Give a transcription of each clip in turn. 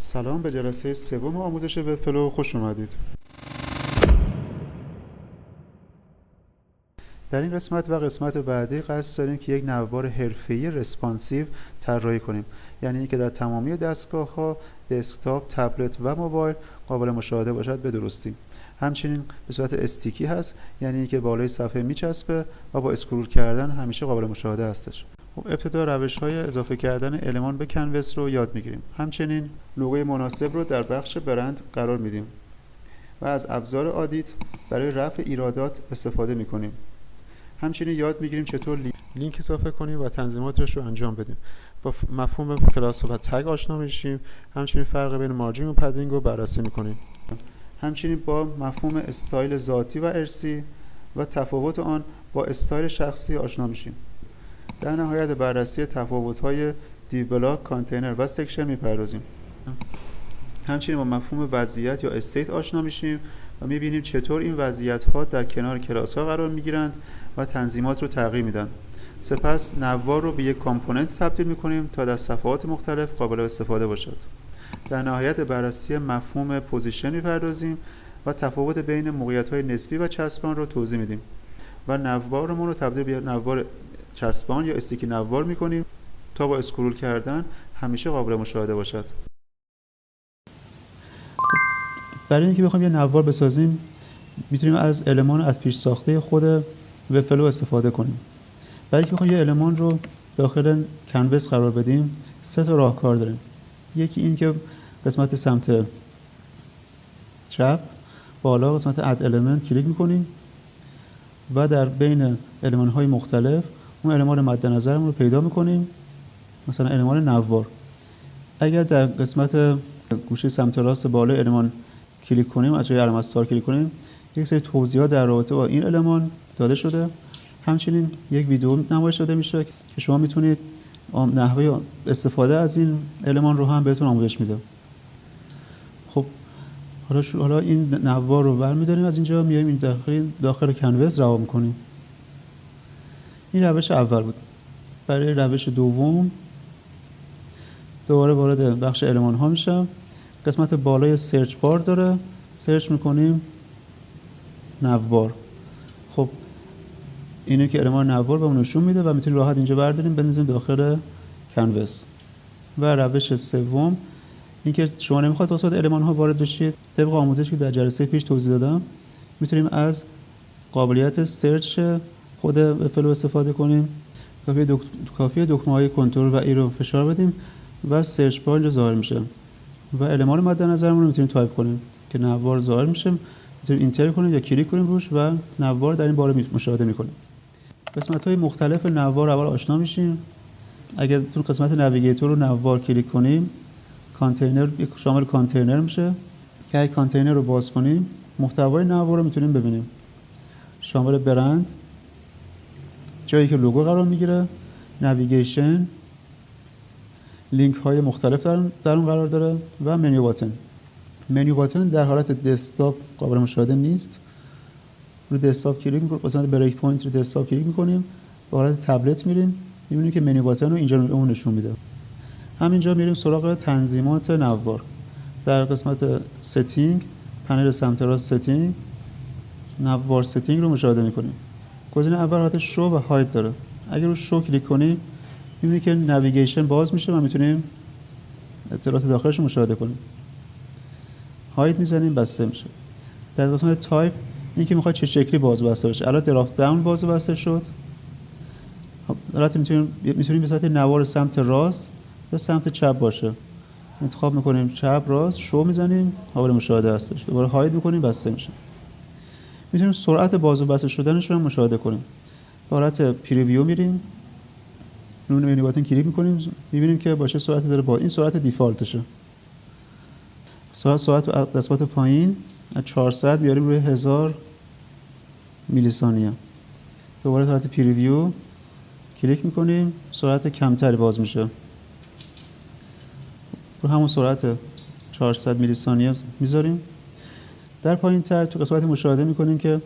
سلام، به جلسه سوم آموزش وبفلو خوش اومدید. در این قسمت و قسمت بعدی قصد داریم که یک نوار حرفه‌ای رسپانسیو طراحی کنیم، یعنی اینکه در تمامی دستگاه‌ها، دسکتاپ، تبلت و موبایل قابل مشاهده باشد به درستی. همچنین به صورت استیکی هست، یعنی اینکه بالای صفحه میچسبه و با اسکرول کردن همیشه قابل مشاهده هستش. خب ابتدا روش‌های اضافه کردن المان به کنوس رو یاد می‌گیریم. همچنین لوگوی مناسب رو در بخش برند قرار میدیم و از ابزار آدیت برای رفع ایرادات استفاده می‌کنیم. همچنین یاد می‌گیریم چطور لینک اضافه کنیم و تنظیماتش رو انجام بدیم. با مفهوم کلاس و تگ آشنا میشیم. همچنین فرق بین مارجین و پدینگ رو بررسی می‌کنیم. همچنین با مفهوم استایل ذاتی و ارثی و تفاوت آن با استایل شخصی آشنا میشیم. در نهایت بررسی تفاوت‌های دیو بلاک، کانتینر و سکشن می‌پردازیم. همچنین با مفهوم وضعیت یا استیت آشنا میشیم و می‌بینیم چطور این وضعیت‌ها در کنار کلاس‌ها قرار می‌گیرند و تنظیمات رو تغییر میدن. سپس نوار رو به یک کامپوننت تبدیل می‌کنیم تا در صفحات مختلف قابل استفاده باشد. در نهایت بررسی مفهوم پوزیشن می‌پردازیم و تفاوت بین موقعیت‌های نسبی و چسبان رو توضیح میدیم و نوارمون رو تبدیل به نوار چسبان یا استیکی نوار می‌کنیم تا با اسکرول کردن همیشه قابل مشاهده باشد. برای اینکه بخوایم یه نوار بسازیم میتونیم از المان از پیش ساخته خود وبفلو استفاده کنیم. برای اینکه بخوایم یه المان رو داخل کنوس قرار بدیم 3 تا راهکار داریم. یکی این که قسمت سمت چپ بالا قسمت اد المنت کلیک می‌کنیم و در بین المان‌های مختلف اون المان مد نظرمون رو پیدا می‌کنیم، مثلا المان نوار. اگر در قسمت گوشه سمت راست بالای المان کلیک کنیم، از جای علامت استار کلیک کنیم، یک سری توضیحات در رابطه با این المان داده شده. همچنین یک ویدیو نمایش داده میشه که شما میتونید نحوه استفاده از این المان رو هم بهتون آموزش میده. خب حالا این نوار رو برمی‌داریم، از اینجا میایم این داخل کنوس رها می‌کنیم. این روش اول بود. برای روش دوم دوباره وارد بخش المان ها میشم. قسمت بالای سرچ بار داره، سرچ میکنیم نوار. خب اینه که المان نوار بهمون نشون میده و میتونیم راحت اینجا برداریم بندازیم داخل کنوس. و روش سوم این که شما نمیخواد واسه المان ها وارد بشید، طبق آموزشی که در جلسه پیش توضیح دادم میتونیم از قابلیت سرچ خود وبفلو استفاده کنیم. کافیه دکمه‌های کنترل و ای رو فشار بدیم و سرچ بار اینجا ظاهر میشه و المان مد نظرمون رو میتونیم تایپ کنیم که نوار ظاهر میشه. میتونیم اینتر کنیم یا کلیک کنیم روش و نوار در این باره مشاهده میکنیم. قسمت‌های مختلف نوار اول آشنا میشیم. اگر تو قسمت نویگیتور رو نوار کلیک کنیم، کانتینر شامل کانتینر میشه که اگه کانتینر رو باز کنیم محتوای نوار رو میتونیم ببینیم. شامل برند، جایی که لوگو قرار میگیره، نویگیشن، لینک های مختلف در اون قرار داره و منیو باتن. منیو باتن در حالت دسکتاپ قابل مشاهده نیست. روی دسکتاپ کلیک می‌کنیم، مثلا بریک پوینت رو دسکتاپ کلیک می‌کنیم، به حالت تبلت میریم، می‌بینیم که منیو باتن رو اینجا اون نشون میده. همینجا میریم سراغ تنظیمات نوار. در قسمت ستینگ، پنل سمت راست ستینگ، نوار ستینگ رو مشاهده می‌کنیم. گزینه اول حالت شو و هاید داره. اگر رو شو کلیک کنیم می‌بینیم که نویگیشن باز میشه و میتونیم اطلاعات داخلش رو مشاهده کنیم. هاید میزنیم بسته میشه. در قسمت تایپ این که میخواد چه شکلی باز و بسته بشه. الان دراپ داون باز و بسته شد. البته میتونیم به صورت نوار سمت راست یا سمت چپ باشه. انتخاب میکنیم چپ راست، شو میزنیم، قابل مشاهده هستش. دوباره هاید میکنیم بسته میشه. میتونیم سرعت باز و بسته شدنش رو مشاهده کنیم. به حالت پریویو میریم، روی منیو باتن کلیک میکنیم، میبینیم که با چه سرعتی داره این سرعت دیفالتشه. سرعت قسمت پایین از 400 بیاریم روی 1000 میلی ثانیه. دوباره حالت پریویو کلیک میکنیم، سرعت کمتری باز میشه. رو همون سرعت 400 میلی ثانیه میذاریم. در پایین تر تو قسمت مشاهده میکنیم که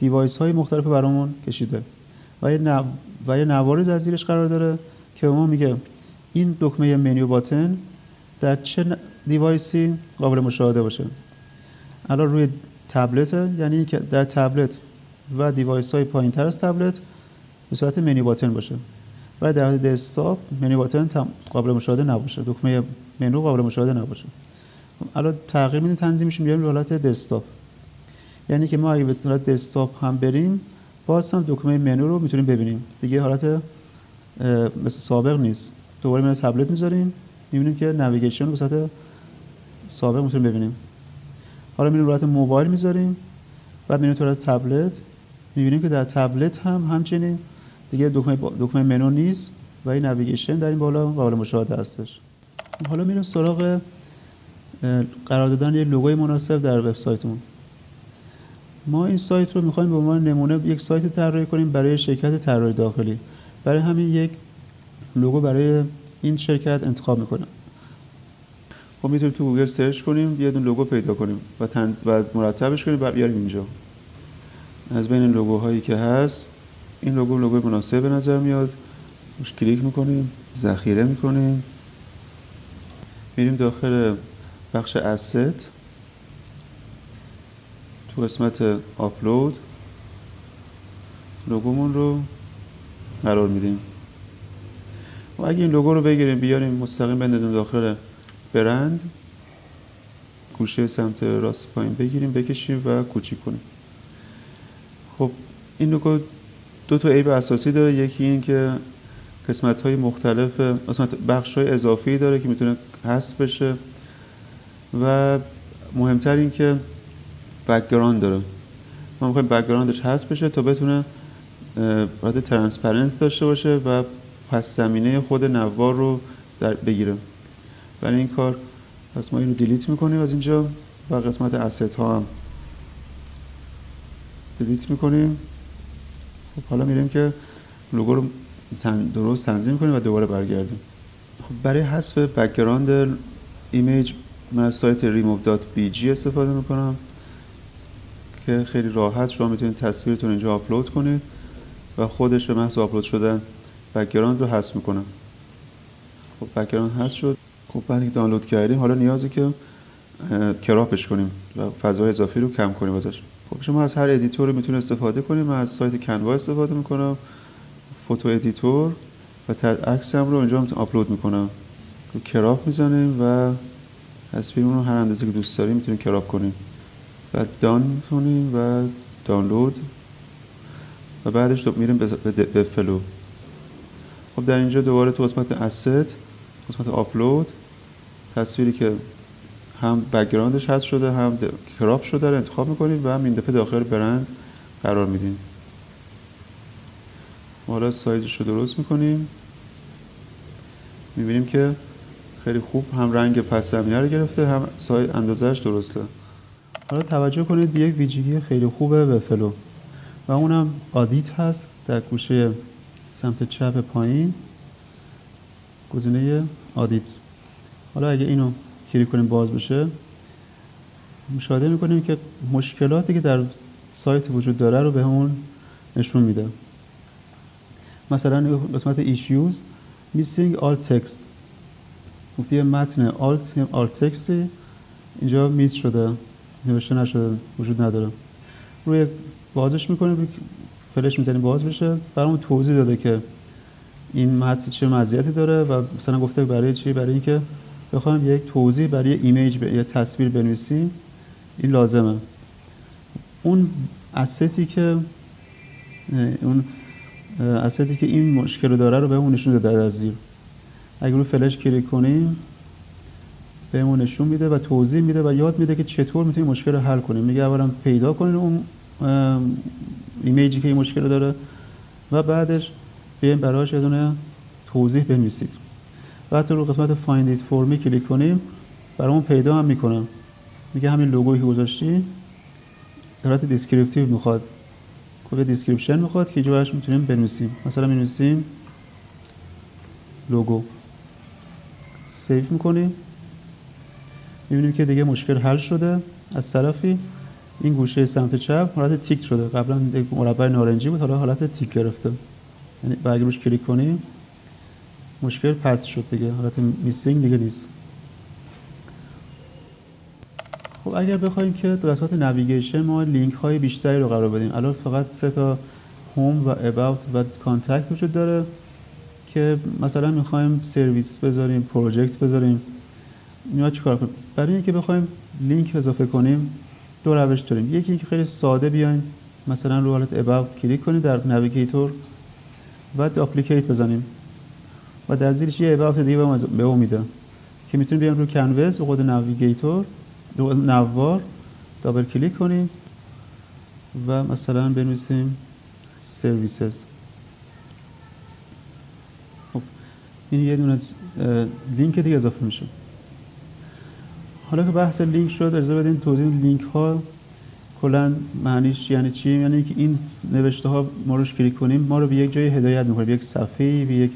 دیوایس های مختلف برامون کشیده و یه نوار زیرش قرار داره که به ما میگه این دکمه منیو باتن در چه دیوایسی قابل مشاهده باشه. الان روی تبلت، یعنی که در تبلت و دیوایس های پایین تر از تبلت به صورت منی باتن باشه، ولی در حالت دسکتاپ منی باتن قابل مشاهده نباشه، دکمه منو قابل مشاهده نباشه. الان تغییر میدیم، تنظیمش میاریم به حالت دسکتاپ، یعنی که ما اگه به حالت دسکتاپ هم بریم باز هم دکمه منو رو میتونیم ببینیم دیگه، حالت مثل سابق نیست. دوباره منو تبلت میذاریم، میبینیم که نویگیشن رو به صورت سابق میتونیم ببینیم. حالا میریم حالت موبایل میذاریم، بعد میریم تو حالت تبلت، میبینیم که در تبلت هم همچنین دیگه دکمه منو نیست و این نویگیشن در این بالا قابل مشاهده هستش. حالا میریم سراغ قرار دادن یک لوگوی مناسب در وبسایتمون. ما این سایت رو می‌خوایم به عنوان نمونه یک سایت طراحی کنیم برای شرکت طراحی داخلی. برای همین یک لوگو برای این شرکت انتخاب می‌کنیم. خب میتونیم تو گوگل سرچ کنیم، یه دونه لوگو پیدا کنیم و مرتبش کنیم و بیاریم اینجا. از بین لوگوهایی که هست این لوگوی مناسب به نظر میاد. روش کلیک می‌کنیم، ذخیره می‌کنیم. میریم داخل بخش asset، تو قسمت آپلود لوگومون رو قرار میدیم و اگه این لوگو رو بگیریم بیاریم مستقیم بندازیم داخل برند، گوشه سمت راست پایین بگیریم بکشیم و کوچیک کنیم. خب این لوگو دو تا عیب اساسی داره. یکی این که قسمت‌های مختلف، بخش‌های اضافی داره که میتونه حذف بشه و مهمتر این که بک‌گراند داره. ما می‌خوایم بک‌گراندش حذف بشه تا بتونه حالت ترانسپرنس داشته باشه و پس زمینه خود نوار رو بگیره. برای این کار پس ما اینو دیلیت می‌کنیم از اینجا و قسمت asset ها هم دیلیت می‌کنیم. خب حالا میریم که لوگو رو درست تنظیم کنیم و دوباره برگردیم. خب برای حذف بک‌گراند ایمیج من از سایت remove.bg استفاده میکنم که خیلی راحت شما میتونید تصویرتون اینجا آپلود کنید و خودش به محض آپلود شدن بک‌گراند رو حذف میکنه. خب بک‌گراند حذف شد. خب بعد که دانلود کردیم حالا نیازه که کراپش کنیم و فضای اضافی رو کم کنیم ازش. خب شما از هر ادیتوری میتونید استفاده کنید. من از سایت کنوا استفاده میکنم، فوتو ادیتور، و عکسم رو اینجا آپلود میکنم. کراپ میزنیم و تصویرمون رو هر اندازه که دوست داریم میتونیم کراپ کنیم. بعد دان میکنیم و دانلود و بعدش میریم به فلو. خب در اینجا دوباره تو قسمت asset، قسمت آپلود، تصویری که هم بک‌گراندش حذف شده هم کراپ شده رو انتخاب میکنیم و هم این دفعه داخل برند قرار میدیم. حالا سایزش رو درست میکنیم، میبینیم که خیلی خوب هم رنگ پس زمینه رو گرفته هم سایز اندازه‌اش درسته. حالا توجه کنید به یک ویژگی خیلی خوبه به فلو و اونم آدیت هست. در گوشه سمت چپ پایین گزینه آدیت. حالا اگه اینو کلیک کنیم باز بشه مشاهده میکنیم که مشکلاتی که در سایت وجود داره رو به همون نشون میده. مثلا قسمت issues missing all text، گفته متن alt text اینجا میس شده، نوشته نشده، وجود نداره. روی بازش میکنیم، فلش میزنیم باز بشه، برامون توضیح داده که این متن چه مزیتی داره و مثلا گفته برای چی، برای اینکه بخوایم یک توضیح برای ایمیج یا تصویر بنویسیم این لازمه. اون استی که این مشکل رو داره رو بهمون نشون داده از زیر. اگه رو فلش کلیک کنیم بهمون نشون میده و توضیح میده و یاد میده که چطور میتونیم مشکل رو حل کنیم. میگه اولا پیدا کنین اون ایمیجی که این مشکل داره و بعدش بیاین براش یه دونه توضیح بنویسید. بعد رو قسمت find it for me کلیک کنیم برامون پیدا هم میکنه. میگه همین لوگویی که گذاشتی حالت دیسکریپتیو میخواد، کد دیسکریپشن میخواد که اینجا براش میتونیم بنویسیم. مثلا می‌نویسیم لوگو، سیو میکنیم، میبینیم که دیگه مشکل حل شده. از طرفی این گوشه سمت چپ حالت تیک شده، قبلا مربع نارنجی بود حالا حالت تیک گرفته، یعنی اگه روش کلیک کنیم مشکل پس شد دیگه، حالت میسینگ دیگه نیست. خب اگر بخوایم که در قسمت نویگیشن ما لینک های بیشتری رو قرار بدیم، الان فقط 3 تا هوم و اباوت و کانتکت وجود داره که مثلا میخوایم سرویس بذاریم، پروژکت بذاریم، اینا چیکار کنیم؟ برای اینکه بخوایم لینک اضافه کنیم دو روش داریم. یکی اینکه خیلی ساده بیایم مثلا رو حالت اباوت کلیک کنیم در نویگیتور و اپلیکیت بزنیم و در زیرش یه اباوت دیگه به اون میده که میتونیم بیایم رو کنوس و خود نویگیتور رو نوار دابل کلیک کنیم و مثلا بنویسیم سرویسز. خب این یه دونه لینک دیگه اضافه میشه. حالا که بحث لینک شد اجازه بدین توضیح لینک ها کلا معنیش یعنی چی؟ یعنی که این نوشته ها ما روش کلیک کنیم ما رو به یک جای هدایت میکنه، به یک صفحه‌ای، به یک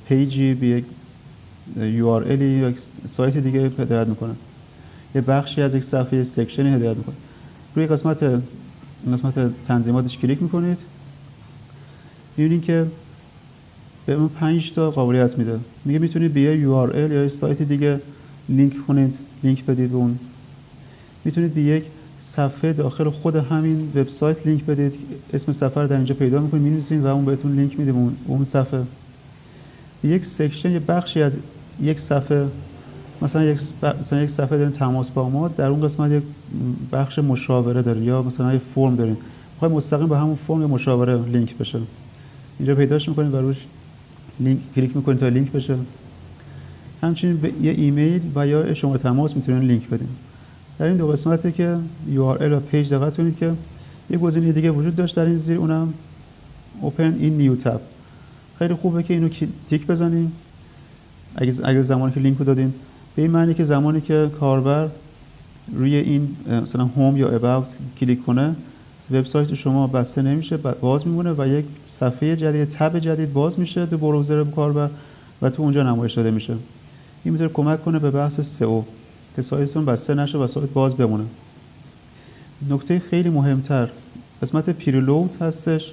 پیجی، به یک URL یا سایت دیگه هدایت میکنه. یه بخشی از یک صفحه سکشن هدایت میکنه. روی قسمت تنظیماتش کلیک میکنید. میبینید که به ما 5 تا قابلیت میده. میگه میتونید به یه URL یا سایت دیگه لینک کنید، لینک بدید به اون. میتونید به یک صفحه داخل خود همین وبسایت لینک بدید، اسم صفحه رو در اینجا پیدا میکنید، می‌نویسید و اون بهتون لینک میده به اون صفحه. یک سکشن، یه بخشی از یک صفحه، مثلا یک صفحه دارین تماس با ما، در اون قسمت یک بخش مشاوره دارین یا مثلا یه فرم دارین، می‌خواید مستقیم به همون فرم یا مشاوره لینک بشه، اینجا پیداش می‌کنید و روش لینک کلیک می‌کنید تا لینک بشه. همچنین به یه ایمیل و یا شماره تماس میتونید لینک بدین. در این دو قسمتی که URL و پیج دقت کنید که یه گزینه دیگه وجود داشت در این زیر، اونم Open in New Tab. خیلی خوبه که اینو تیک بزنیم اگه زمانی که لینک رو دادین، به این معنی که زمانی که کاربر روی این مثلا هوم یا اباوت کلیک کنه وبسایت شما بسته نمیشه، باز میمونه و یک صفحه جدید، تب جدید باز میشه تو براوزر کاربر و تو اونجا نمایش داده میشه. این میتونه کمک کنه به بحث SEO که سایتتون بسته نشه و سایت باز بمونه. نکته خیلی مهمتر قسمت پریلود هستش،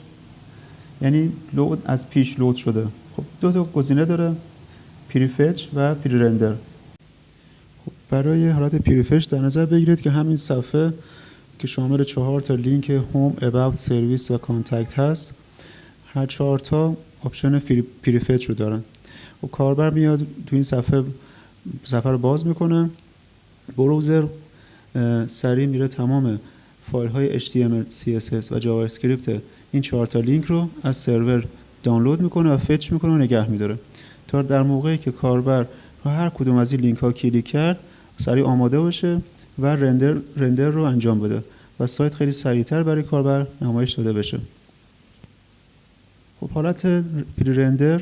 یعنی لود از پیش لود شده. خب دو تا گزینه داره، پریفچ و پری رندر. خب برای حالت پریفچ در نظر بگیرید که همین صفحه که شامل 4 تا لینک هوم، اباوت، سرویس و کانتکت هست، هر 4 تا آپشن پریفچ رو دارن. و کاربر میاد تو این صفحه رو باز میکنه، براوزر سریع میره تمام فایل های HTML، CSS و جاوا اسکریپت این 4 تا لینک رو از سرور دانلود میکنه و فچ میکنه و نگه میداره تا در موقعی که کاربر رو هر کدوم از این لینک ها کلیک کرد سریع آماده باشه و رندر رو انجام بده و سایت خیلی سریعتر برای کاربر نمایش داده بشه. خب حالت پری رندر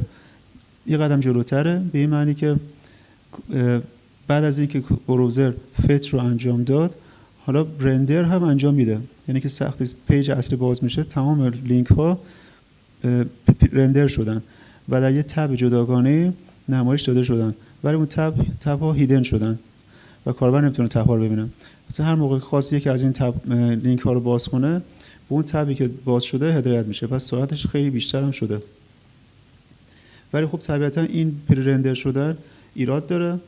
یه قدم جلوتره، به این معنی که بعد از اینکه براوزر فچ رو انجام داد حالا رندر هم انجام میده، یعنی که وقتی پیج اصلی باز میشه تمام لینک ها رندر شدن و در یه تب جداگانه نمایش داده شدن، ولی اون تب ها هیدن شدن و کاربر نمیتونه تب ها رو ببینه. مثلا هر موقع خاصی که از این تب لینک ها رو باز کنه به اون تبی که باز شده هدایت میشه و سرعتش خیلی بیشتر هم شده. ولی خب طبیعتا این پری رندر شدن ایراد داره،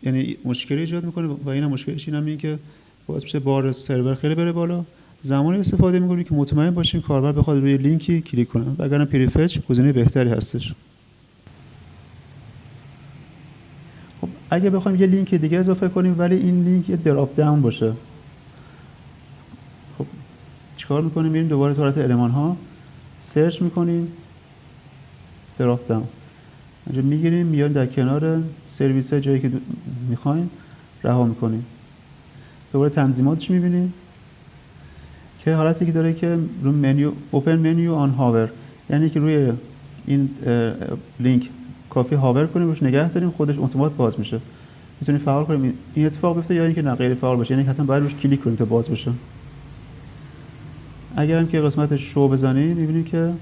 یعنی مشکلی ایجاد میکنه و این مشکلش اینه که باعث میشه بار سرور خیلی بره بالا. زمانی استفاده میکنیم که مطمئن باشیم کاربر بخواد روی لینکی کلیک کنه، وگرنه پریفچ گزینه بهتری هستش. خب اگه بخوایم یه لینک دیگه اضافه کنیم ولی این لینک یه دراپ داون باشه، خب چیکار میکنیم؟ میریم دوباره تو حالت المان ها سرچ میکنیم دراپ داون، اینجا میگیریم میاریم در کنار سرویس جایی که میخوایم رها میکنیم. دوباره تنظیماتش میبینیم که حالتی که داره که رو منیو اوپن منیو آن هاور، یعنی که روی این لینک کافی هاور کنیم روش نگه داریم خودش اتومات باز میشه. میتونیم فعال کنیم این اتفاق بیفته یا اینکه نه غیر فعال باشه، یعنی حتما باید روش کلیک کنیم تا باز بشه. اگر هم که قسمت شو بزنیم میبینیم که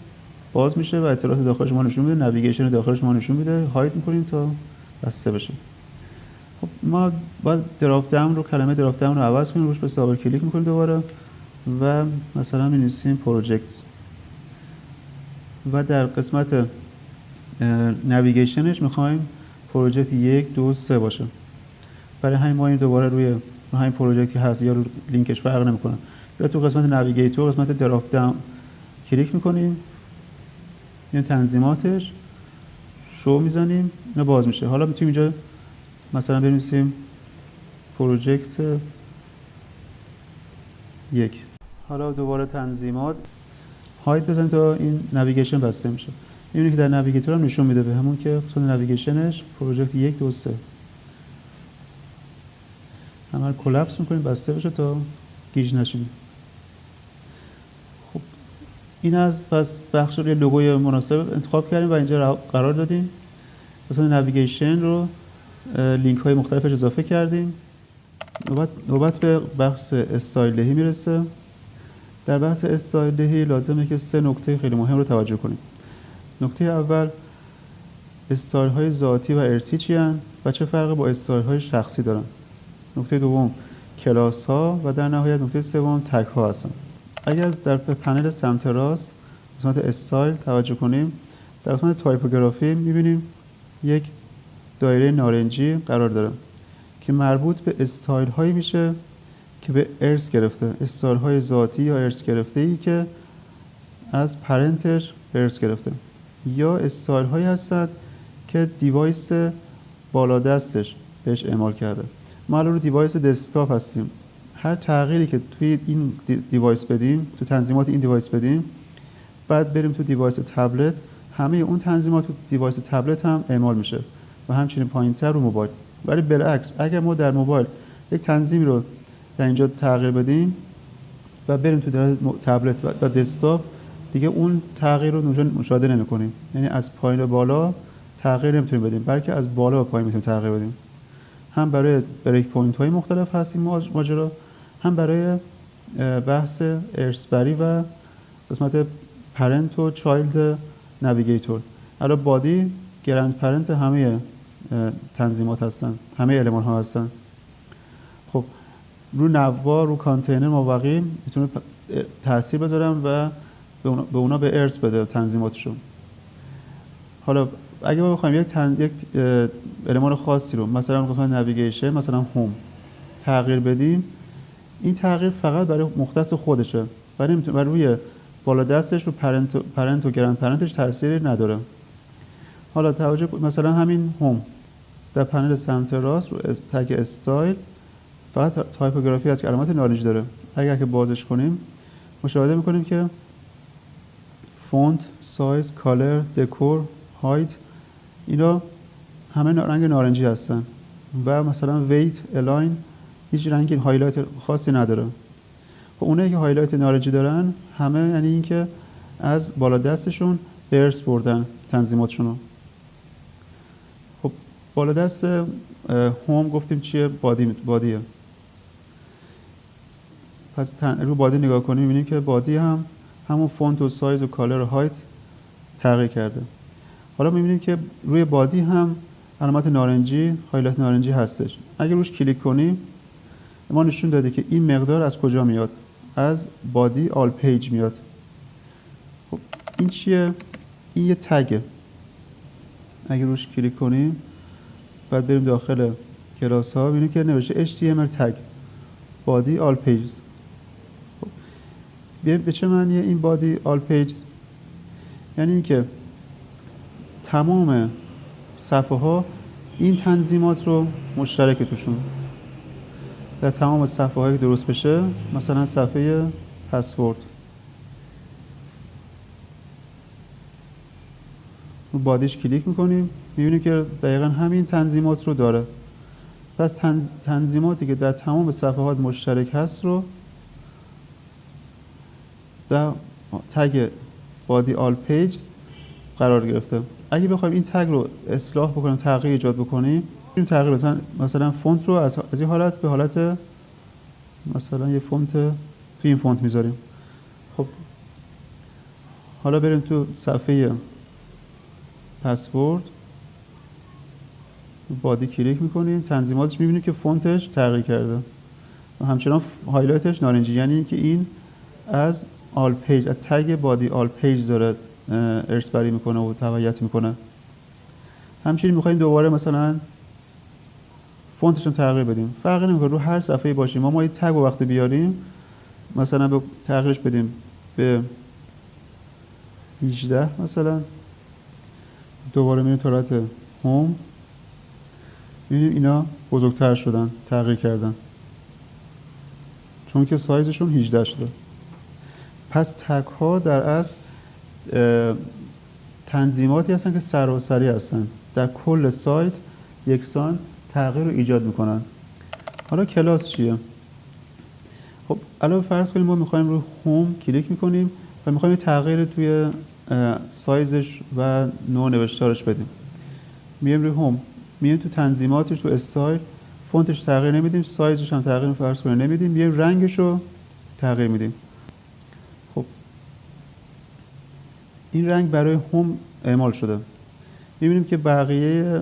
باز میشه و اطلاعات داخلش ما نشون میده، نویگیشن داخلش ما نشون میده، هاید میکنیم تا بسته بشه. خب ما باید دراپ داون رو، کلمه دراپ داون رو عوض کنیم، روش به دابل کلیک میکنیم دوباره و مثلا می‌نویسیم پروژکت و در قسمت نویگیشنش میخوایم پروژکت 1 2 3 باشه. برای همین ما این دوباره روی رو همین پروژکتی هست یا رو لینکش فرق نمیکنه. یا تو قسمت نویگیتور قسمت دراپ داون کلیک میکنیم، این تنظیماتش شو میزنیم، اینا باز میشه. حالا میتونیم اینجا مثلا بنویسیم پروژکت 1. حالا دوباره تنظیمات هاید بزنیم تا این نویگیشن بسته میشه. میبینید که در نویگیتور هم نشون میده به همون که قسمت نویگیشنش پروژکت 1 2 3 عمل کلاپس میکنیم بسته بشه تا گیج نشیم. خب این از پس بخش روی لوگوی مناسب انتخاب کردیم و اینجا قرار دادیم. قسمت نویگیشن رو لینک های مختلفش اضافه کردیم. نوبت به بحث استایل دهی میرسه. در بحث استایل دهی لازمه که 3 نکته خیلی مهم رو توجه کنیم. نکته اول، استایل های ذاتی و ارثی چی هستند و چه فرقی با استایل های شخصی دارن. نکته دوم، کلاس ها و در نهایت نکته سوم، تگ ها هستن. اگر در پنل سمت راست قسمت استایل توجه کنیم، در قسمت تایپوگرافی میبینیم یک دایره نارنجی قرار داره که مربوط به استایل هایی میشه که به ارث گرفته، استایل های ذاتی یا ارث گرفته ای که از پرنتش به ارث گرفته، یا استایل هایی هستند که دیوایس بالا دستش بهش اعمال کرده. ما الان رو دیوایس دسکتاپ هستیم. هر تغییری که توی این دیوایس بدیم، تو تنظیمات این دیوایس بدیم، بعد بریم تو دیوایس تبلت، همه اون تنظیمات تو دیوایس تبلت هم اعمال میشه و همچنین پایینتر رو موبایل. ولی بالعکس اگر ما در موبایل یک تنظیمی رو در اینجا تغییر بدیم و بریم تو تبلت و دسکتاپ، دیگه اون تغییر رو اونجا مشاهده نمی‌کنیم. یعنی از پایین به بالا تغییر نمیتونیم بدیم، بلکه از بالا به پایین میتونیم تغییر بدیم. هم برای بریک پوینت های مختلف هست این ماجرا، هم برای بحث ارثبری و قسمت پرنت و چایلد نویگیتور. الان بادی گرند پرنت همه تنظیمات هستن، همه المان ها هستن. خب رو نوار، رو کانتینر مابقی میتونه تاثیر بذارم و به اونا به ارث بده تنظیماتشون. حالا اگه ما بخوایم یک المان خاصی رو مثلا قسمت نویگیشن، مثلا هوم تغییر بدیم، این تغییر فقط برای مختص خودشه و نمیتونه روی بالا دستش رو پرنت و گرند پرنتش تأثیری نداره. حالا توجه مثلا همین هوم در پنل سمت راست رو تگ استایل فقط تایپوگرافی هست که علامت نارنجی داره. اگر که بازش کنیم مشاهده میکنیم که فونت، سایز، کالر، دکور، هایت اینا همه رنگ نارنجی هستن و مثلا ویت، الاین هیچ رنگی هایلایت خاصی نداره. خب اونایی که هایلایت نارنجی دارن همه یعنی این که از بالا دستشون ارث بردن تنظیماتشون. خب بالا دست هوم گفتیم چیه؟ بادیه. پس رو بادی نگاه کنیم می‌بینیم که بادی هم همون فونت و سایز و کالر و هایت تغییر کرده. حالا می‌بینیم که روی بادی هم علامت نارنجی، هایلایت نارنجی هستش. اگر روش کلیک کنیم ما نشون داده که این مقدار از کجا میاد، از بادی آل پیج میاد. خب این چیه؟ این یه تگه. اگر روش کلیک کنیم بعد بریم داخل کلاس ها ببینیم که نوشته HTML تگ بادی آل پیج. به چه معنیه این بادی آل پیج؟ یعنی اینکه تمام صفحه ها این تنظیمات رو مشترک توشون. در تمام صفحه هایی که درست بشه، مثلا صفحه پسورد رو بادیش کلیک میکنیم میبینیم که دقیقا همین تنظیمات رو داره. پس تنظیماتی که در تمام صفحات مشترک هست رو در تگ بادی آل پیج قرار گرفته. اگه بخوایم این تگ رو اصلاح بکنیم، تغییر ایجاد بکنیم، این تغییر مثلا فونت رو از این حالت به حالت مثلا یه فونت تو این فونت میذاریم. خب حالا بریم تو صفحه پسورد بادی کلیک میکنیم، تنظیماتش میبینیم که فونتش تغییر کرده و همچنان هایلایتش نارنجی، یعنی که این از آل پیج، از تگ بادی آل پیج داره ارث بری میکنه و تبعیت میکنه. همچنین میخوایم دوباره مثلا فونتش رو تغییر بدیم. فرقی نمیکنه رو هر صفحه‌ای باشیم. ما یه تگ رو وقتی بیاریم مثلا به تغییرش بدیم به 18 مثلا، دوباره میریم تو حالت هوم، می‌بینیم اینا بزرگتر شدن، تغییر کردن چون که سایزشون 18 شده. پس تگ ها در اصل تنظیماتی هستن که سراسری هستن، در کل سایت یکسان تغییر رو ایجاد میکنن. حالا کلاس چیه؟ خب الان فرض کنیم ما میخوایم رو هوم کلیک میکنیم و میخوایم تغییر توی سایزش و نوع نوشتارش بدیم. میایم روی هوم، میایم تو تنظیماتش، تو استایل، فونتش تغییر نمیدیم، سایزش هم تغییر فرض کنیم نمیدیم، میایم رنگش رو تغییر میدیم. خب این رنگ برای هوم اعمال شده. میبینیم که بقیه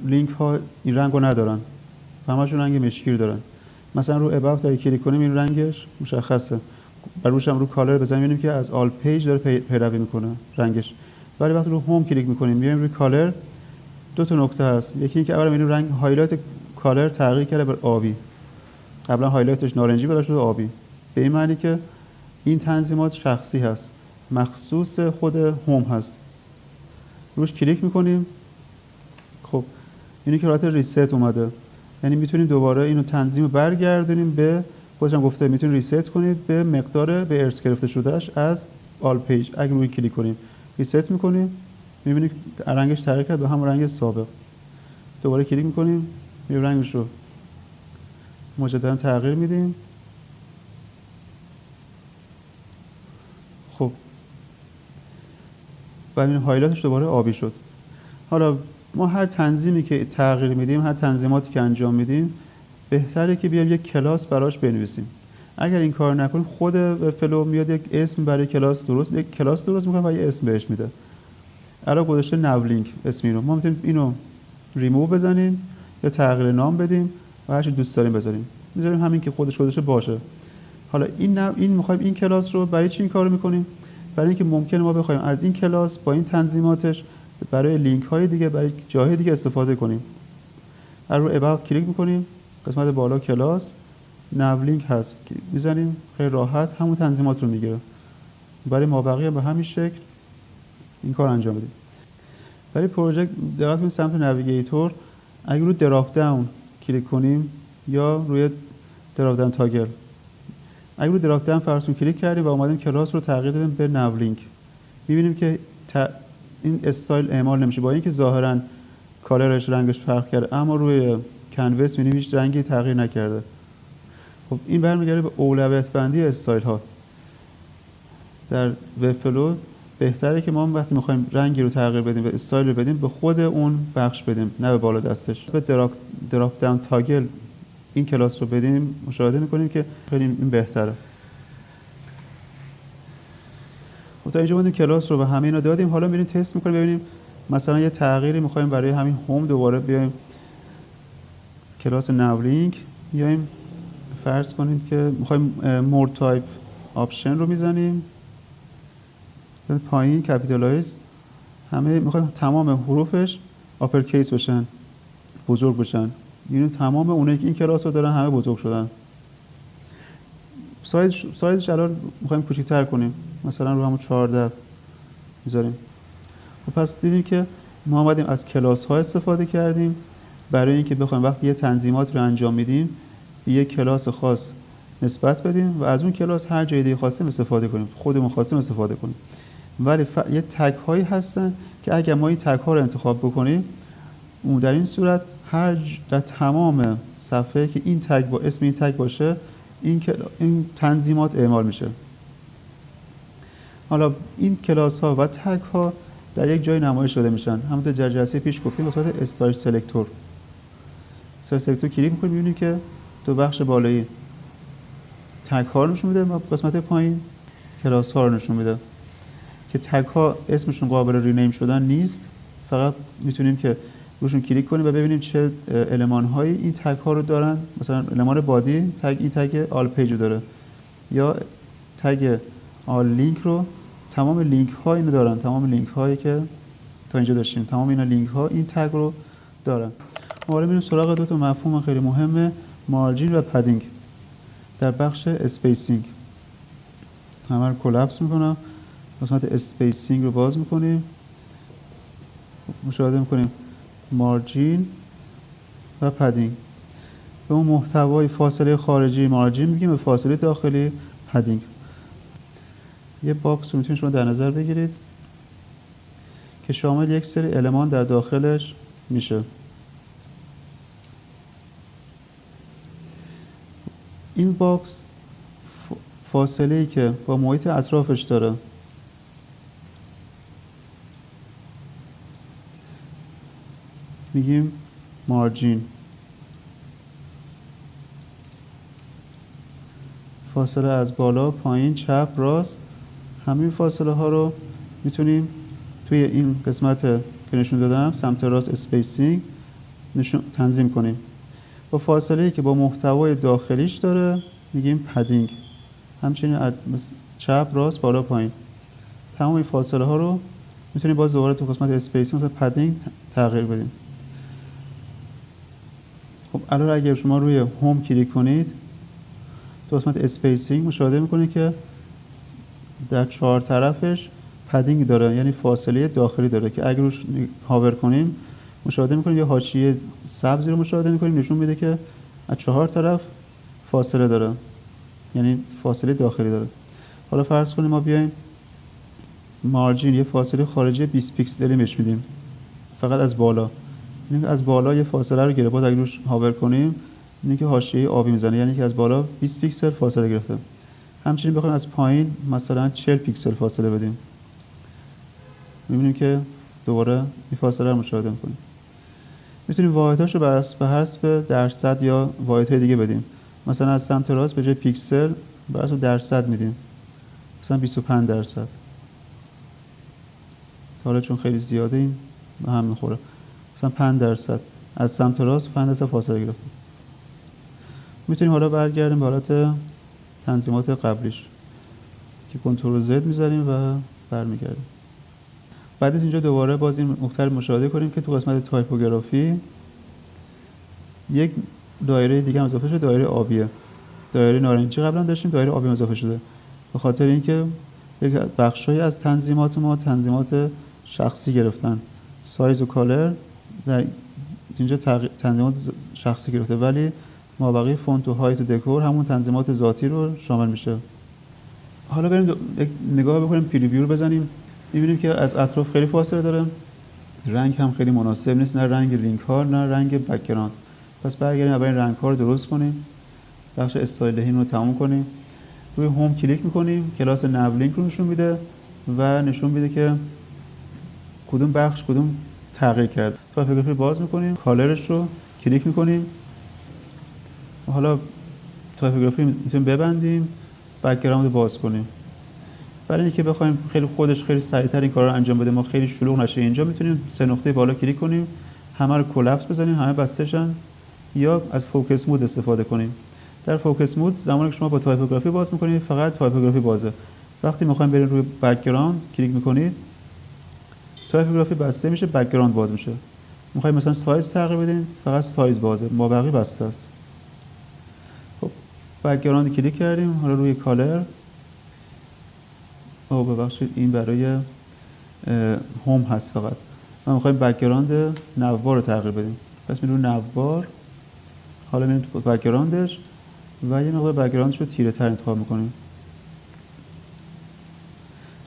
لینک ها این رنگ رو ندارن، همشون رنگ مشکی رو دارن. مثلا رو اباوت اگه کلیک کنیم این رنگش مشخصه، روش هم رو کالر بزنیم میبینیم که از آل پیج داره پیروی میکنه رنگش. ولی وقتی رو هوم کلیک میکنیم میایم روی کالر، دو تا نکته هست. یکی این که اولا میبینیم رنگ هایلایت کالر تغییر کرده به آبی، قبلا هایلایتش نارنجی بود شده آبی. به این معنی که این تنظیمات شخصی هست، مخصوص خود هوم هست. روش کلیک میکنیم، خب اینی که حالت ریست اومده، یعنی میتونیم دوباره اینو تنظیم برگردونیم به خودش هم گفته میتونید ریست کنید به مقدار به ارث گرفته شدهش از آل پیج. اگه روی کلیک کنیم ریست میکنیم میبینید رنگش تغییر کرد به همون رنگ سابق. دوباره کلیک میکنیم میبینید رنگش رو مجددا تغییر میدیم. خب بعد این هایلایتش دوباره آبی شد. حالا ما هر تنظیمی که تغییر میدیم، هر تنظیماتی که انجام میدیم، بهتره که بیایم یک کلاس براش بنویسیم. اگر این کار نکنیم خود فلو میاد یک اسم برای کلاس درست میکنه و یه اسم بهش میده. الان گذاشته نو لینک اسم اینو، ما میتونیم اینو ریموو بزنیم یا تغییر نام بدیم و هر چی دوست داریم بذاریم. میذاریم همین که خودش باشه. حالا این میخوایم این کلاس رو برای چی این کارو میکنیم؟ برای اینکه ممکنه ما بخوایم از این کلاس با این تنظیماتش برای لینک های دیگه، برای جاهای دیگه استفاده کنیم. رو اباوت کلیک میکنیم، قسمت بالا کلاس نو لینک هست، میزنیم خیلی راحت همون تنظیمات رو میگیره. برای مابقی به همین شکل این کار انجام بدیم. برای پروژه دقت کنید سمت نویگیتور اگه رو دراپ داون کلیک کنیم یا روی دراپ داون تاگل، اگه رو دراپ داون فرض کلیک کردیم و اومدیم کلاس رو تغییر دادیم به نو لینک، می‌بینیم که این استایل اعمال نمیشه، با اینکه ظاهراً کالرش رنگش فرق کرده اما روی کنوس می‌بینیم هیچ رنگی تغییر نکرده. خب این برمیگرده به اولویت بندی استایل ها. در وب فلو بهتره که ما وقتی می‌خوایم رنگی رو تغییر بدیم و استایل رو بدیم به خود اون بخش بدیم، نه به بالا دستش. به دراپ داون تاگل این کلاس رو بدیم، مشاهده می‌کنیم که خیلی این بهتره. تا اینجا اومدیم کلاس رو و همه اینا دادیم. حالا میریم تست میکنیم ببینیم مثلا یه تغییری میخوایم برای همین هوم دوباره بیایم کلاس نو لینک بیایم فرض کنید که میخوایم مور تایپ آپشن رو میزنیم پایین کپیتالایز، همه میخوایم تمام حروفش آپر کیس بشن، بزرگ بشن. یعنی تمام اونایی که این کلاس رو دارن همه بزرگ شدن. سایزش الان میخوایم کوچیک‌تر کنیم، مثلا رو همون 14 میذاریم. و پس دیدیم که ما اومدیم از کلاس ها استفاده کردیم برای اینکه بخوایم وقتی یه تنظیمات رو انجام میدیم به یک کلاس خاص نسبت بدیم و از اون کلاس هر جای دیگه خواستیم استفاده کنیم، خودمون خواستیم استفاده کنیم. ولی یه تگ هایی هستن که اگر ما این تگ ها رو انتخاب بکنیم، اون در این صورت در تمام صفحه که این تگ با اسم این تگ باشه این تنظیمات اعمال میشه. حالا این کلاس ها و تگ ها در یک جای نمایش داده میشن. همونطور در جلسه پیش گفتیم قسمت استایل سلکتور. استایل سلکتور کلیک می‌کنیم می‌بینیم که دو بخش بالایی تگ ها رو نشون میده و قسمت پایین کلاس ها رو نشون میده که تگ ها اسمشون قابل رینیم شدن نیست، فقط میتونیم که روشون کلیک کنیم و ببینیم چه المان هایی این تگ ها رو دارن. مثلا المان بادی این تگ آل پیج رو داره یا تگ آل لینک رو، تمام لینک ها اینو دارن، تمام لینک هایی که تا اینجا داشتیم تمام اینا لینک ها این تگ رو دارن. ما حالا میریم سراغ دو تا مفهوم خیلی مهمه، مارجین و پدینگ. در بخش اسپیسینگ همه رو کلاپس میکنم، قسمت اسپیسینگ رو باز میکنیم، مشاهده میکنیم مارجین و پدینگ. به اون محتوای فاصله خارجی مارجین میگیم، به فاصله داخلی پدینگ. یه باکس رو میتونید شما در نظر بگیرید که شامل یک سری المان در داخلش میشه. این باکس فاصله‌ای که با محیط اطرافش داره میگیم مارجین. فاصله از بالا، پایین، چپ، راست، همین فاصله ها رو میتونیم توی این قسمت که نشون دادم سمت راست اسپیسینگ تنظیم کنیم. با فاصله‌ای که با محتوای داخلیش داره میگیم پدینگ. همچنین چپ، راست، بالا، پایین، تمام این فاصله ها رو میتونیم باز دوباره تو قسمت اسپیسینگ مثلا پدینگ تغییر بدیم. خب الان اگر شما روی هوم کلیک کنید تو قسمت اسپیسینگ مشاهده میکنید که در 4 طرفش پدینگ داره، یعنی فاصله داخلی داره که اگر روش هاور کنیم مشاهده میکنیم یه حاشیه سبزی رو مشاهده میکنیم نشون میده که از 4 طرف فاصله داره، یعنی فاصله داخلی داره. حالا فرض کنیم ما بیایم مارجین یه فاصله خارجی 20 پیکسلی بهش میدیم فقط از بالا، یعنی از بالا یه فاصله رو گرفته، باز اگه روش هاور کنیم اینه که حاشیه آبی میزنه، یعنی که از بالا 20 پیکسل فاصله گرفته. همچنین بخوایم از پایین مثلا 40 پیکسل فاصله بدیم می‌بینیم که دوباره این فاصله رو مشاهده می‌کنیم. میتونیم واحدهاشو به حسب درصد یا واحدهای دیگه بدیم. مثلا از سمت راست به جای پیکسل بر حسب درصد میدیم، مثلا 25%. حالا چون خیلی زیاده این به هم میخوره، مثلا 5% از سمت راست 5% فاصله گرفتیم. میتونیم حالا برگردیم به حالت تنظیمات قبلیش که کنترل زد میذاریم و برمیگردیم. بعد از اینجا دوباره باز این نکته رو مشاهده کنیم که تو قسمت تایپوگرافی یک دایره دیگه هم اضافه شده، دایره آبیه. دایره نارنجی قبلا داشتیم، دایره آبی اضافه شده به خاطر اینکه یک بخشایی از تنظیمات ما تنظیمات شخصی گرفتن، سایز و کالر در اینجا تنظیمات شخصی گرفته، ولی مابقی فونت و هایت و دکور همون تنظیمات ذاتی رو شامل میشه. حالا بریم یک نگاه بکنیم، پریویو رو بزنیم، می‌بینیم که از اطراف خیلی فاصله داره، رنگ هم خیلی مناسب نیست، نه رنگ لینک ها نه رنگ بک‌گراند. پس برگردیم اول این رنگ ها رو درست کنیم، بخش استایلینگ رو تموم کنیم، روی هوم کلیک می‌کنیم، کلاس نو لینک رو نشون میده و نشون میده که کدوم بخش کدوم تغییر کرد. تایپوگرافی باز می‌کنیم، کالرش رو کلیک می‌کنیم. حالا تایپوگرافی میتونیم ببندیم، بک‌گراند رو باز کنیم. برای اینکه بخوایم خیلی سریعتر این کارا رو انجام بدیم، ما خیلی شلوغ نشه، اینجا میتونیم 3 نقطه بالا کلیک کنیم، همه رو کلاپس بزنیم، همه بسته‌شن، یا از فوکس مود استفاده کنیم. در فوکس مود زمانی که شما با تایپوگرافی باز می‌کنید فقط تایپوگرافی بازه. وقتی می‌خوایم بریم روی بک‌گراند کلیک می‌کنید، تایپوگرافی بسته میشه، بک‌گراند باز میشه. می‌خوایم مثلا سایز تغییر بدین، فقط سایز بازه، مابقی بسته است. خب بک‌گراند کلیک کردیم، حالا روی کالر ببخشید این برای هوم هست فقط. ما می‌خوایم بک‌گراند نوبار رو تغییر بدیم. پس میریم نوبار، حالا میریم تو بک‌گراندش و یه مقدار بک‌گراندش رو تیره‌تر انتخاب می‌کنیم.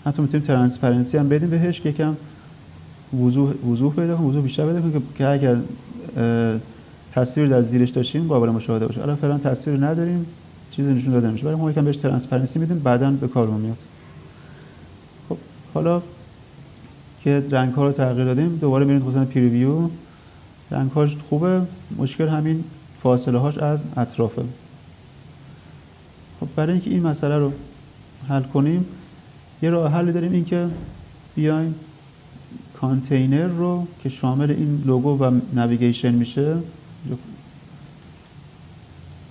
حتی می‌تونیم ترانسپرنسی هم بدیم بهش که یکم وضوح پیدا کنه، وضوح بیشتر پیدا کنه که اگر تصویر در زیرش داشتیم قابل مشاهده باشه. الان فعلا تصویر نداریم، چیزی نشون داده نمیشه، ولی ما یکم بهش ترانسپرنسی میدیم، بعداً به کارمون میاد. خب حالا که رنگ‌ها رو تغییر دادیم دوباره میریم تو قسمت پریویو. رنگ‌هاش خوبه، مشکل همین فاصله‌هاش از اطرافه. خب برای اینکه این مسئله رو حل کنیم یه راه حل داریم، این که بیایم کانتینر رو که شامل این لوگو و نویگیشن میشه،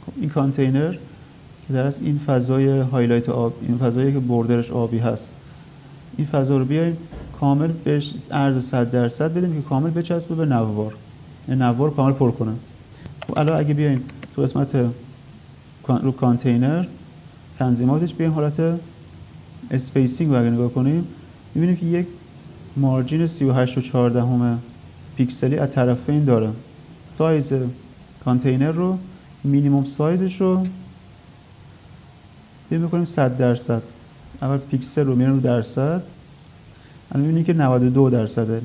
خب این کانتینر که در اصل این فضای هایلایت آب، این فضایی که بوردرش آبی هست، این فضا رو بیایم کامل بهش عرض 100% بدیم که کامل بچسبه به نوبار. نوار رو کامل پر کنه. خب الان اگه بیایم تو قسمت رو کانتینر تنظیماتش بیایم حالت اسپیسینگ رو اگه نگاه کنیم می‌بینیم که یک مارجین 38.14 پیکسلی از طرفین داره. سایز کانتینر رو مینیمم سایزش رو بیایم بکنیم 100%. اول پیکسل رو میاریم رو درصد، الان می‌بینیم که 92%.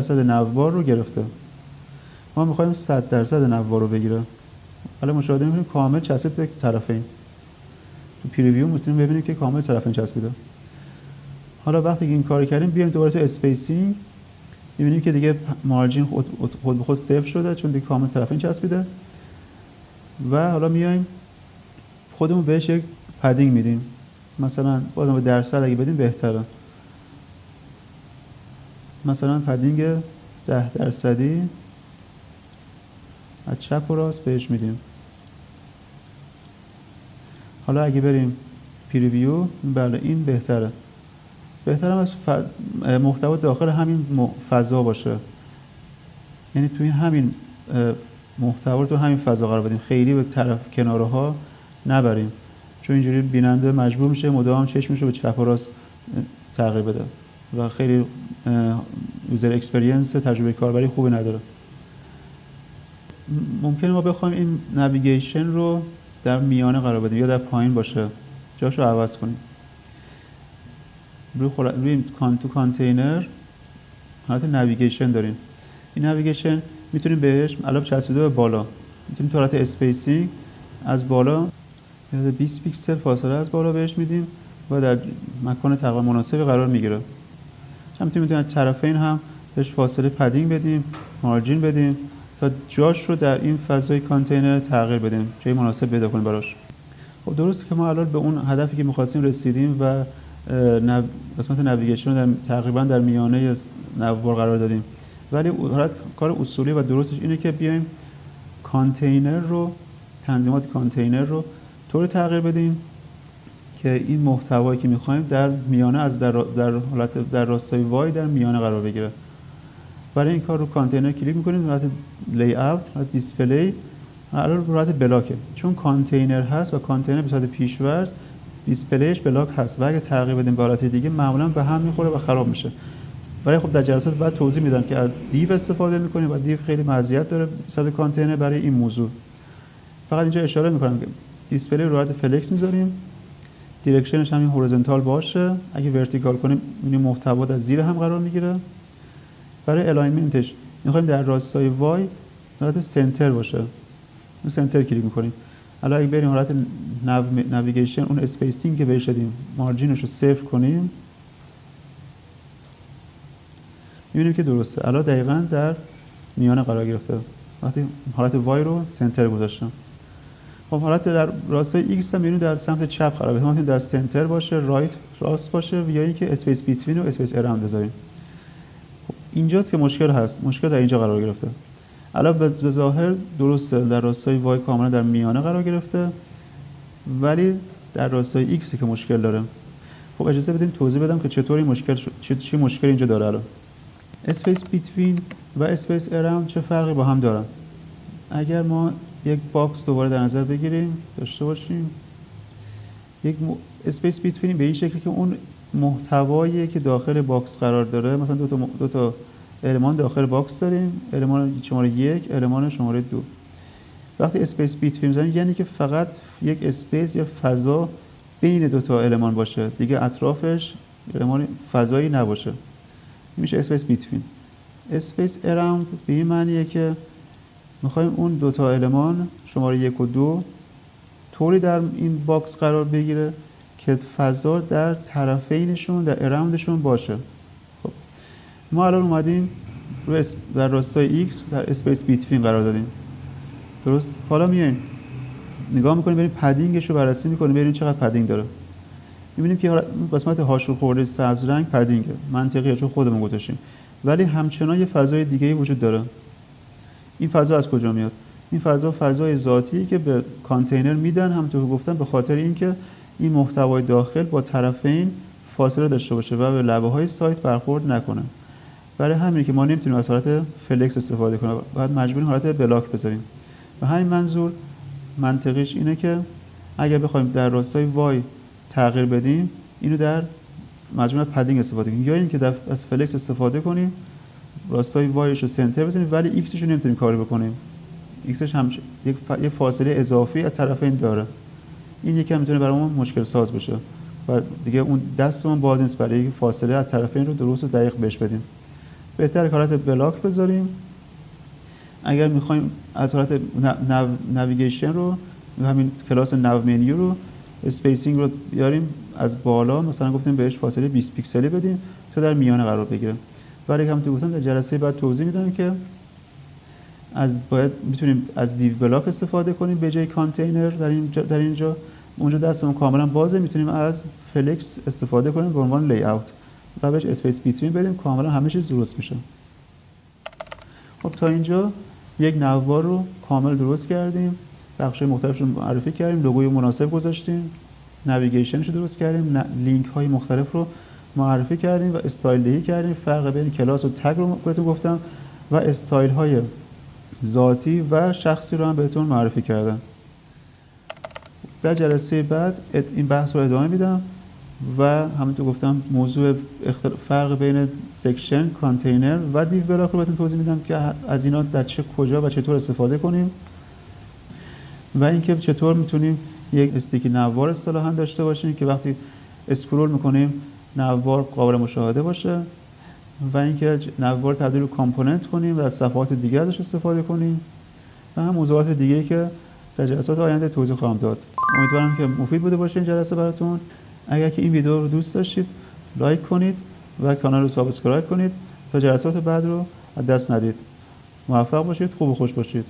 92% نوار رو گرفته. ما می‌خوایم 100% نوار رو بگیره. حالا مشاهده می‌کنیم کامل چسبید به طرفین. تو پریویو میتونیم ببینیم که کامل طرفین چسبیده. حالا وقتی که این کار کردیم بیایم دوباره تو اسپیسینگ می‌بینیم که دیگه مارجین خود به خود صفر شده چون دیگه کامل طرفین چسبیده. و حالا میایم خودمون بهش یک پدینگ میدیم. مثلا بازم به درصد اگه بدیم بهتره. مثلا پدینگ 10% از چپ و راست بهش میدیم. حالا اگه بریم پریویو، بله این بهتره. بهتره از محتوا داخل همین فضا باشه. یعنی توی همین محتوا رو تو همین فضا قرار بدیم، خیلی به طرف کنارها نبریم، چون اینجوری بیننده مجبور میشه مدام چشمش رو به چپ و راست تغییر بده و خیلی یوزر اکسپریانس تجربه کاربری خوبی نداره. ممکنه ما بخوایم این نویگیشن رو در میانه قرار بدیم یا در پایین باشه، جاشو عوض کنیم. روی تو کانتینر حالت نویگیشن داریم. این نویگیشن میتونیم بهش علاوه چسبیده به بالا، میتونیم تو حالت اسپیسینگ از بالا 20 پیکسل فاصله از بالا بهش میدیم و در مکان تقریبا مناسبی قرار میگیره. میتونیم از طرفین هم بهش فاصله پدینگ بدیم، مارجین بدیم تا جاش رو در این فضای کانتینر تغییر بدیم، جای مناسب پیدا کنیم براش. خب درسته که ما الان به اون هدفی که می‌خواستیم رسیدیم و قسمت نویگیشن رو تقریبا در میانه نوار قرار دادیم، ولی کار اصولی و درستش اینه که بیایم کانتینر رو، تنظیمات کانتینر رو طوری تغییر بدیم که این محتوایی که می‌خوایم در میانه از در حالت در راستای وای در میانه قرار بگیره. برای این کار رو کانتینر کلیک می‌کنیم، حالت لی اوت، حالت دیسپلی، الان حالت بلاکه، چون کانتینر هست و کانتینر به صورت پیش‌ورز دیسپلیش بلاک هست و اگه تغییر بدیم به حالت دیگه معمولا به هم می‌خوره و خراب میشه. ولی خب در جلسات بعد توضیح میدم که از دیو استفاده می‌کنیم و دیو خیلی مزیت داره صد کانتینر برای این موضوع. فقط اینجا اشاره می‌کنم که دیسپلی رو حالت فلکس می‌ذاریم، دایرکشنش همین هورایزونتال باشه، اگه ورتیکال کنیم این محتوا در زیر هم قرار می‌گیره. برای الاینمنتش می‌خوایم در راستای وای حالت سنتر باشه، اون سنتر کلیک می‌کنیم. الان اگه بریم حالت نویگیشن، اون اسپیسینگ که بهش دادیم مارجینش رو صفر کنیم، می‌بینیم که درسته. الان دقیقاً در میانه قرار گرفته. وقتی حالت وای رو سنتر گذاشتم. خب حالت در راستای ایکس هم می‌بینیم در سمت چپ قرار گرفته. ما در سنتر باشه، رایت راست باشه یا اینکه اسپیس بیتوین و اسپیس اراوند بذاریم. خب اینجاست که مشکل هست. مشکل در اینجا قرار گرفته. الان به ظاهر درسته در راستای وای کاملا در میانه قرار گرفته، ولی در راستای ایکس که مشکل داره. خب اجازه بدیم توضیح بدم که چطور این مشکل چه مشکلی اینجا داره. الان اسپیس بیتوین و اسپیس اراوند چه فرقی با هم دارن؟ اگر ما یک باکس دوباره در نظر بگیریم داشته باشیم، یک اسپیس بیتوین به این شکلی که اون محتوایی که داخل باکس قرار داره، مثلا دو تا المان داخل باکس داریم، المان شماره 1، المان شماره 2. وقتی اسپیس بیتوین می‌ذاریم یعنی که فقط یک اسپیس یا فضا بین دو تا المان باشه، دیگه اطرافش المان فضایی نباشه، میشه اسپیس بیتوین. اسپیس اراوند به این معنیه که می‌خوایم اون دو تا المان شماره 1 و 2 طوری در این باکس قرار بگیره که فضا در طرفینشون، در اراوندشون باشه. خب ما الان اومدیم در راستای x در اسپیس بیتوین قرار دادیم. درست؟ حالا میایم نگاه می‌کنیم، بریم پدینگش رو بررسی می‌کنیم، ببینیم چقدر پدینگ داره. می‌بینیم که قسمت هاشو خورده سبز رنگ پدینگه. منطقیه چون خودمون گذاشتیم. ولی همچنان یه فضای دیگه‌ای وجود داره. این فضا از کجا میاد؟ این فضا فضای ذاتی که به کانتینر میدن، همونطور که گفتم، به خاطر اینکه این محتوای داخل با طرفین فاصله داشته باشه و به لبه‌های سایت برخورد نکنه. برای همین که ما نمیتونیم از حالت فلکس استفاده کنیم، باید مجبوریم حالت بلاک بذاریم. و همین منظور منطقیش اینه که اگر بخوایم در راستای وای تغییر بدیم، اینو در مجموعه پدینگ استفاده کنیم، یا اینکه از فلکس استفاده کنیم، راستای وایش رو سنتر بزنیم ولی ایکسش رو نمیتونیم کاری بکنیم. ایکسش هم یک فاصله اضافی از طرفین داره. این یکم میتونه برامون مشکل ساز بشه و دیگه اون دستمون باز نیست برای فاصله از طرفین رو درست و دقیق بهش بدیم. بهتره حالت بلاک بذاریم. اگر میخوایم از حالت نویگیشن رو، همین کلاس نو منیو رو، اسپیسینگ رو بیاریم از بالا، مثلا گفتیم بهش فاصله 20 پیکسلی بدیم تا در میانه قرار بگیره. برای همون گفتم در جلسه بعد توضیح میدم که باید میتونیم از دیو بلاک استفاده کنیم به جای کانتینر در اینجا. اونجا دستمون کاملا بازه، میتونیم از فلکس استفاده کنیم به عنوان لی اوت و بهش اسپیس بیتوین بدیم، کاملا همه چیز درست میشه. خب تا اینجا یک نوار رو کامل درست کردیم، بخش‌های مختلفش رو معرفی کردیم، لوگوی مناسب گذاشتیم، نویگیشنش رو درست کردیم، لینک های مختلف رو معرفی کردیم و استایل دهی کردیم. فرق بین کلاس و تگ رو بهتون گفتم و استایل های ذاتی و شخصی رو هم بهتون معرفی کردم. در جلسه بعد این بحث رو ادامه میدم و همونطور گفتم موضوع فرق بین سکشن، کانتینر و دیو بلاک رو بهتون توضیح میدم که از اینا در کجا و چطور استفاده کنیم و اینکه چطور میتونیم یک استیکی نوار اصطلاحاً داشته باشیم که وقتی اسکرول میکنیم نوار قابل مشاهده باشه و اینکه نوار تبدیل به کامپوننت کنیم و از صفحات دیگه ازش استفاده کنیم و هم موضوعات دیگه‌ای که در جلسات آینده توضیح خواهم داد. امیدوارم که مفید بوده باشه این جلسه براتون. اگر که این ویدیو رو دوست داشتید لایک کنید و کانال رو سابسکرایب کنید تا جلسات بعد رو از دست ندید. موفق باشید، خوب و خوش باشید.